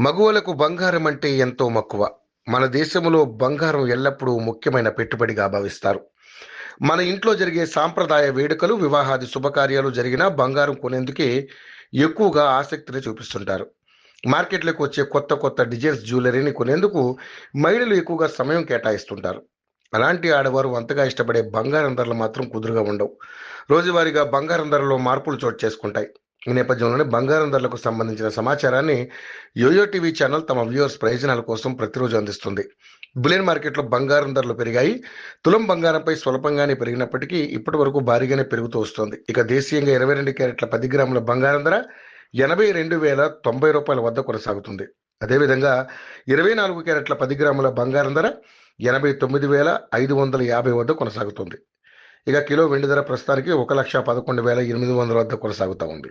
మగువలకు బంగారం అంటే ఎంతో మక్కువ. మన దేశంలో బంగారం ఎల్లప్పుడూ ముఖ్యమైన పెట్టుబడిగా భావిస్తారు. మన ఇంట్లో జరిగే సాంప్రదాయ వేడుకలు, వివాహాది శుభకార్యాలు జరిగినా బంగారం కొనేందుకే ఎక్కువగా ఆసక్తిని చూపిస్తుంటారు. మార్కెట్లోకి వచ్చే కొత్త కొత్త డిజైన్స్ జ్యువెలరీని కొనేందుకు మహిళలు ఎక్కువగా సమయం కేటాయిస్తుంటారు. అలాంటి ఆడవారు అంతగా ఇష్టపడే బంగారం ధరలు మాత్రం కుదురుగా ఉండవు. రోజువారీగా బంగారం ధరలో మార్పులు చోటు చేసుకుంటాయి. ఈ నేపథ్యంలోనే బంగారం ధరలకు సంబంధించిన సమాచారాన్ని యోయో టీవీ ఛానల్ తమ వ్యూవర్స్ ప్రయోజనాల కోసం ప్రతిరోజు అందిస్తుంది. బులియన్ మార్కెట్లో బంగారం ధరలు పెరిగాయి. తులం బంగారంపై స్వల్పంగానే పెరిగినప్పటికీ ఇప్పటి వరకు భారీగానే పెరుగుతూ వస్తోంది. ఇక దేశీయంగా 22 క్యారెట్ల 10 గ్రాముల బంగారం ధర 82,090 రూపాయల వద్ద కొనసాగుతుంది. అదేవిధంగా 24 క్యారెట్ల 10 గ్రాముల బంగారం ధర 89,550 వద్ద కొనసాగుతుంది. ఇక కిలో వెండి ధర ప్రస్తుతానికి 1,11,800 వద్ద కొనసాగుతూ ఉంది.